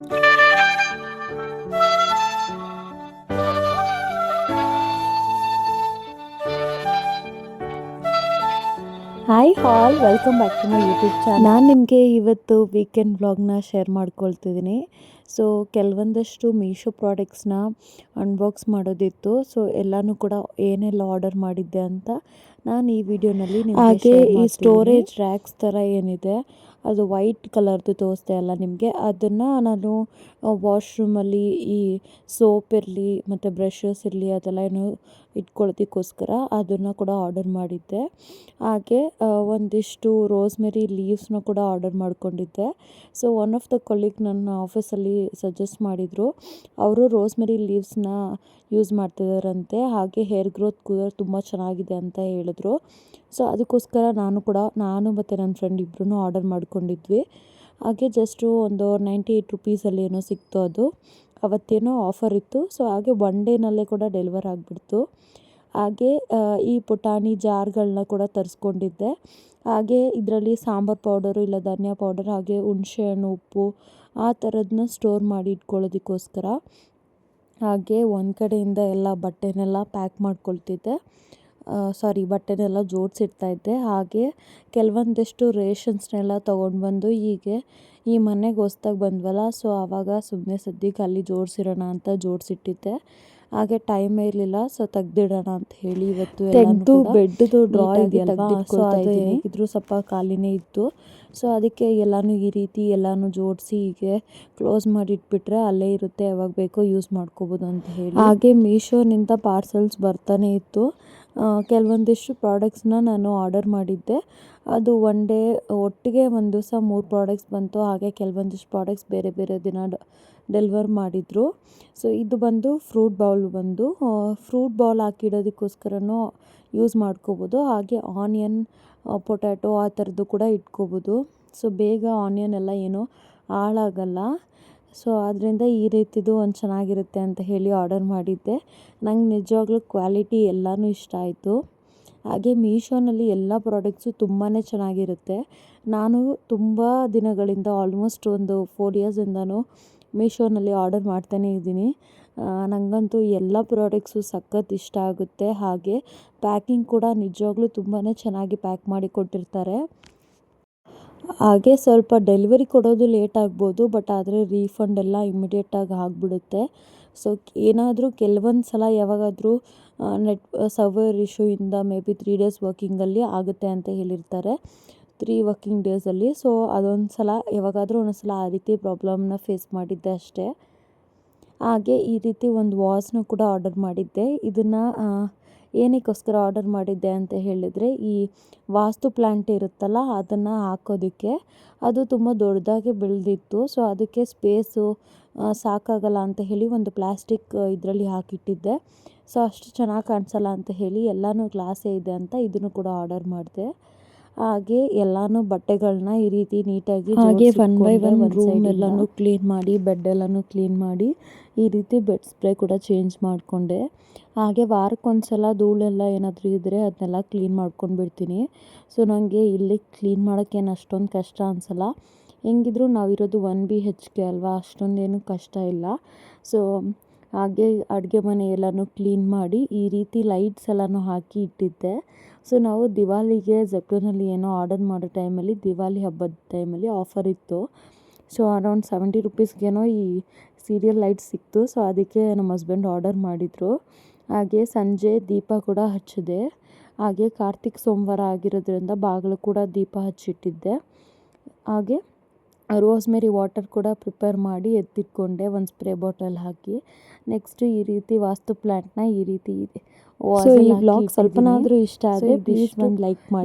Hi all, welcome back to my YouTube channel. ನಾನು ನಿಮಗೆ ಇವತ್ತು ವೀಕೆಂಡ್ ವ್ಲಾಗ್ನ ಶೇರ್ ಮಾಡ್ಕೊಳ್ತಿದ್ದೀನಿ. ಸೊ ಕೆಲವೊಂದಷ್ಟು ಮೀಶೋ ಪ್ರಾಡಕ್ಟ್ಸ್ನ ಅನ್ಬಾಕ್ಸ್ ಮಾಡೋದಿತ್ತು. ಸೊ ಎಲ್ಲನೂ ಕೂಡ ಏನೆಲ್ಲ ಆರ್ಡರ್ ಮಾಡಿದ್ದೆ ಅಂತ ನಾನು ಈ ವಿಡಿಯೋನಲ್ಲಿ ಹಾಗೆ ಈ ಸ್ಟೋರೇಜ್ ರ್ಯಾಕ್ಸ್ ಥರ ಏನಿದೆ ಅದು ವೈಟ್ ಕಲರ್ದು ತೋರಿಸ್ದೆ ಅಲ್ಲ ನಿಮಗೆ, ಅದನ್ನು ನಾನು ವಾಶ್ರೂಮಲ್ಲಿ ಈ ಸೋಪ್ ಇರಲಿ ಮತ್ತು ಬ್ರಷಸ್ ಇರಲಿ ಅದೆಲ್ಲ ಏನು ಇಟ್ಕೊಳ್ಳೋದಕ್ಕೋಸ್ಕರ ಅದನ್ನು ಕೂಡ ಆರ್ಡರ್ ಮಾಡಿದ್ದೆ. ಹಾಗೆ ಒಂದಿಷ್ಟು ರೋಸ್ಮೆರಿ ಲೀವ್ಸ್ನ ಕೂಡ ಆರ್ಡರ್ ಮಾಡ್ಕೊಂಡಿದ್ದೆ. So one of the colleague ನನ್ನ ಆಫೀಸಲ್ಲಿ ಸಜೆಸ್ಟ್ ಮಾಡಿದರು. ಅವರು ರೋಸ್ಮೆರಿ ಲೀವ್ಸ್ನ ಯೂಸ್ ಮಾಡ್ತಿದ್ದಾರಂತೆ, ಹಾಗೆ ಹೇರ್ ಗ್ರೋತ್ ಕೂಡ ತುಂಬ ಚೆನ್ನಾಗಿದೆ ಅಂತ ಹೇಳಿದ್ರು. ಸೊ ಅದಕ್ಕೋಸ್ಕರ ನಾನು ಮತ್ತು ನನ್ನ ಫ್ರೆಂಡ್ ಇಬ್ಬರೂ ಆರ್ಡರ್ ಮಾಡ್ಕೊಂಡಿದ್ವಿ. ಹಾಗೆ ಜಸ್ಟು ಒಂದು 98 ರುಪೀಸಲ್ಲಿ ಏನೋ ಸಿಕ್ತು. ಅದು ಅವತ್ತೇನೋ ಆಫರ್ ಇತ್ತು. ಸೊ ಹಾಗೆ ಒನ್ ಡೇನಲ್ಲೇ ಕೂಡ ಡೆಲಿವರ್ ಆಗಿಬಿಡ್ತು. ಹಾಗೆ ಈ ಪುಟಾಣಿ ಜಾರ್ಗಳನ್ನ ಕೂಡ ತರಿಸ್ಕೊಂಡಿದ್ದೆ. ಹಾಗೆ ಇದರಲ್ಲಿ ಸಾಂಬಾರು ಪೌಡರು ಇಲ್ಲ ಧನಿಯಾ ಪೌಡರ್ ಹಾಗೆ ಹುಣಸೆ ಹಣ್ಣು ಉಪ್ಪು ಆ ಥರದನ್ನ ಸ್ಟೋರ್ ಮಾಡಿ ಇಟ್ಕೊಳ್ಳೋದಕ್ಕೋಸ್ಕರ. ಹಾಗೆ ಒಂದು ಕಡೆಯಿಂದ ಎಲ್ಲ ಬಟ್ಟೆನೆಲ್ಲ ಪ್ಯಾಕ್ ಮಾಡ್ಕೊಳ್ತಿದ್ದೆ. ಬಟ್ಟೆನೆಲ್ಲ ಜೋಡಿಸಿಡ್ತಾಯಿದ್ದೆ. ಹಾಗೆ ಕೆಲವೊಂದಿಷ್ಟು ರೇಷನ್ಸ್ನೆಲ್ಲ ತೊಗೊಂಡು ಬಂದು ಹೀಗೆ ಈ ಮನೆಗೆ ಹೊಸ್ದಾಗಿ ಬಂದ್ವಲ್ಲ, ಸೊ ಆವಾಗ ಸುಮ್ಮನೆ ಸದ್ಯಕ್ಕೆ ಅಲ್ಲಿ ಜೋಡಿಸಿರೋಣ ಅಂತ ಜೋಡಿಸಿಟ್ಟಿದ್ದೆ. ಹಾಗೆ ಟೈಮ್ ಇರಲಿಲ್ಲ, ಸೊ ತೆಗ್ದಿಡೋಣ ಅಂತ ಹೇಳಿ ಇವತ್ತು ತೆಗೆದು ಬೆಡ್ದು ಡ್ರಾ ಇದೆಯಲ್ವಾ, ಸೊ ಅದು ಹೇಗಿದ್ರು ಸ್ವಲ್ಪ ಖಾಲಿನೇ ಇತ್ತು. ಸೊ ಅದಕ್ಕೆ ಎಲ್ಲನೂ ಈ ರೀತಿ ಎಲ್ಲನೂ ಜೋಡಿಸಿ ಹೀಗೆ ಕ್ಲೋಸ್ ಮಾಡಿ ಇಟ್ಬಿಟ್ರೆ ಅಲ್ಲೇ ಇರುತ್ತೆ, ಯಾವಾಗ ಬೇಕೋ ಯೂಸ್ ಮಾಡ್ಕೋಬೋದು ಅಂತ ಹೇಳಿ. ಹಾಗೆ ಮೀಶೋನಿಂದ ಪಾರ್ಸಲ್ಸ್ ಬರ್ತಾನೆ ಇತ್ತು. ಕೆಲವೊಂದಿಷ್ಟು ಪ್ರಾಡಕ್ಟ್ಸ್ನ ನಾನು ಆರ್ಡರ್ ಮಾಡಿದ್ದೆ. ಅದು ಒನ್ ಡೇ ಒಟ್ಟಿಗೆ ಒಂದು ದಿವಸ 3 ಪ್ರಾಡಕ್ಟ್ಸ್ ಬಂತು. ಹಾಗೆ ಕೆಲವೊಂದಿಷ್ಟು ಪ್ರಾಡಕ್ಟ್ಸ್ ಬೇರೆ ಬೇರೆ ದಿನ ಡೆಲಿವರ್ ಮಾಡಿದರು. ಸೊ ಇದು ಬಂದು ಫ್ರೂಟ್ ಬೌಲ್ ಹಾಕಿಡೋದಕ್ಕೋಸ್ಕರನೂ ಯೂಸ್ ಮಾಡ್ಕೋಬೋದು. ಹಾಗೆ ಆನಿಯನ್ ಪೊಟ್ಯಾಟೊ ಆ ಥರದ್ದು ಕೂಡ ಇಟ್ಕೋಬೋದು. ಸೊ ಬೇಗ ಆನಿಯನ್ ಎಲ್ಲ ಏನೂ ಹಾಳಾಗಲ್ಲ. ಸೊ ಅದರಿಂದ ಈ ರೀತಿದು ಒಂದು ಚೆನ್ನಾಗಿರುತ್ತೆ ಅಂತ ಹೇಳಿ ಆರ್ಡರ್ ಮಾಡಿದ್ದೆ. ನಂಗೆ ನಿಜವಾಗ್ಲೂ ಕ್ವಾಲಿಟಿ ಎಲ್ಲನೂ ಇಷ್ಟ ಆಯಿತು. ಹಾಗೆ ಮೀಶೋನಲ್ಲಿ ಎಲ್ಲ ಪ್ರಾಡಕ್ಟ್ಸು ತುಂಬಾ ಚೆನ್ನಾಗಿರುತ್ತೆ. ನಾನು ತುಂಬ ದಿನಗಳಿಂದ ಆಲ್ಮೋಸ್ಟ್ ಒಂದು 4 ಇಯರ್ಸಿಂದನೂ ಮೀಶೋನಲ್ಲಿ ಆರ್ಡರ್ ಮಾಡ್ತಾನೇ ಇದ್ದೀನಿ. ನನಗಂತೂ ಎಲ್ಲ ಪ್ರಾಡಕ್ಟ್ಸು ಸಖತ್ ಇಷ್ಟ ಆಗುತ್ತೆ. ಹಾಗೆ ಪ್ಯಾಕಿಂಗ್ ಕೂಡ ನಿಜವಾಗ್ಲೂ ತುಂಬಾ ಚೆನ್ನಾಗಿ ಪ್ಯಾಕ್ ಮಾಡಿ ಕೊಟ್ಟಿರ್ತಾರೆ. ಹಾಗೆ ಸ್ವಲ್ಪ ಡೆಲಿವರಿ ಕೊಡೋದು ಲೇಟ್ ಆಗ್ಬೋದು, ಬಟ್ ಆದರೆ ರೀಫಂಡ್ ಎಲ್ಲ ಇಮಿಡಿಯೇಟಾಗಿ ಆಗಿಬಿಡುತ್ತೆ. ಸೊ ಏನಾದರೂ ಕೆಲವೊಂದು ಸಲ ಯಾವಾಗಾದರೂ ನೆಟ್ ಸರ್ವರ್ ಇಶ್ಯೂಯಿಂದ ಮೇ ಬಿ 3 ಡೇಸ್ ವರ್ಕಿಂಗಲ್ಲಿ ಆಗುತ್ತೆ ಅಂತ ಹೇಳಿರ್ತಾರೆ, 3 ವರ್ಕಿಂಗ್ ಡೇಸಲ್ಲಿ. ಸೊ ಅದೊಂದು ಸಲ ಯಾವಾಗಾದರೂ ಒಂದೊಂದು ಸಲ ಆ ರೀತಿ ಪ್ರಾಬ್ಲಮ್ನ ಫೇಸ್ ಮಾಡಿದ್ದೆ ಅಷ್ಟೇ. ಹಾಗೆ ಈ ರೀತಿ ಒಂದು ವಾಸ್ನ ಕೂಡ ಆರ್ಡರ್ ಮಾಡಿದ್ದೆ. ಇದನ್ನು ಏನಕ್ಕೋಸ್ಕರ ಆರ್ಡರ್ ಮಾಡಿದ್ದೆ ಅಂತ ಹೇಳಿದರೆ, ಈ ವಾಸ್ತು ಪ್ಲ್ಯಾಂಟ್ ಇರುತ್ತಲ್ಲ ಅದನ್ನು ಹಾಕೋದಕ್ಕೆ. ಅದು ತುಂಬ ದೊಡ್ಡದಾಗಿ ಬೆಳೆದಿತ್ತು. ಸೊ ಅದಕ್ಕೆ ಸ್ಪೇಸು ಸಾಕಾಗಲ್ಲ ಅಂತ ಹೇಳಿ ಒಂದು ಪ್ಲಾಸ್ಟಿಕ್ ಇದರಲ್ಲಿ ಹಾಕಿಟ್ಟಿದ್ದೆ. ಸೊ ಅಷ್ಟು ಚೆನ್ನಾಗಿ ಕಾಣಿಸಲ್ಲ ಅಂತ ಹೇಳಿ ಎಲ್ಲನೂ ಗ್ಲಾಸೇ ಇದೆ ಅಂತ ಇದನ್ನು ಕೂಡ ಆರ್ಡರ್ ಮಾಡಿದೆ. ಹಾಗೆ ಎಲ್ಲನೂ ಬಟ್ಟೆಗಳನ್ನ ಈ ರೀತಿ ನೀಟಾಗಿ ಹಾಗೆ ಒನ್ ಬೈ ಒನ್ ರೂಮ್ ಎಲ್ಲನೂ ಕ್ಲೀನ್ ಮಾಡಿ, ಬೆಡ್ ಎಲ್ಲನೂ ಕ್ಲೀನ್ ಮಾಡಿ ಈ ರೀತಿ ಬೆಡ್ ಸ್ಪ್ರೇ ಕೂಡ ಚೇಂಜ್ ಮಾಡಿಕೊಂಡೆ. ಹಾಗೆ ವಾರಕ್ಕೊಂದ್ಸಲ ಧೂಳೆಲ್ಲ ಏನಾದರೂ ಇದ್ದರೆ ಅದನ್ನೆಲ್ಲ ಕ್ಲೀನ್ ಮಾಡ್ಕೊಂಡು ಬಿಡ್ತೀನಿ. ಸೊ ನನಗೆ ಇಲ್ಲಿ ಕ್ಲೀನ್ ಮಾಡೋಕ್ಕೇನು ಅಷ್ಟೊಂದು ಕಷ್ಟ ಅನಿಸಲ್ಲ. ಹೆಂಗಿದ್ರು ನಾವಿರೋದು 1 BHK ಅಲ್ವಾ, ಅಷ್ಟೊಂದೇನು ಕಷ್ಟ ಇಲ್ಲ. ಸೊ ಹಾಗೆ ಅಡುಗೆ ಮನೆ ಎಲ್ಲನೂ ಕ್ಲೀನ್ ಮಾಡಿ ಈ ರೀತಿ ಲೈಟ್ಸ್ ಎಲ್ಲನೂ ಹಾಕಿ ಇಟ್ಟಿದ್ದೆ. ಸೊ ನಾವು ದಿವಾಲಿಗೆ ಝೆಪ್ಟೋನಲ್ಲಿ ಏನೋ ಆರ್ಡರ್ ಮಾಡೋ ಟೈಮಲ್ಲಿ ದಿವಾಲಿ ಹಬ್ಬದ ಟೈಮಲ್ಲಿ ಆಫರ್ ಇತ್ತು. ಸೊ ಅರೌಂಡ್ 70 ರುಪೀಸ್ಗೇನೋ ಈ ಸೀರಿಯಲ್ ಲೈಟ್ ಸಿಕ್ತು. ಸೊ ಅದಕ್ಕೆ ನಮ್ಮ ಹಸ್ಬೆಂಡ್ ಆರ್ಡರ್ ಮಾಡಿದರು. ಹಾಗೆ ಸಂಜೆ ದೀಪ ಕೂಡ ಹಚ್ಚಿದೆ. ಹಾಗೆ ಕಾರ್ತಿಕ್ ಸೋಮವಾರ ಆಗಿರೋದ್ರಿಂದ ಬಾಗಿಲು ಕೂಡ ದೀಪ ಹಚ್ಚಿಟ್ಟಿದ್ದೆ. ಹಾಗೆ ರೋಸ್ಮೆರಿ ವಾಟರ್ ಕೂಡ ಪ್ರಿಪೇರ್ ಮಾಡಿ ಎತ್ತಿಟ್ಕೊಂಡೆ ಒಂದು ಸ್ಪ್ರೇ ಬಾಟಲ್ ಹಾಕಿ. ನೆಕ್ಸ್ಟ್ ಈ ರೀತಿ ವಾಸ್ತು ಪ್ಲ್ಯಾಂಟ್ನ ಈ ರೀತಿ ಇದೆ. ಸೊ ಈ ವ್ಲಾಗ್ ಸ್ವಲ್ಪನಾದರೂ ಇಷ್ಟ ಆದರೆ ಪ್ಲೀಸ್ ಒಂದು ಲೈಕ್ ಮಾಡಿ.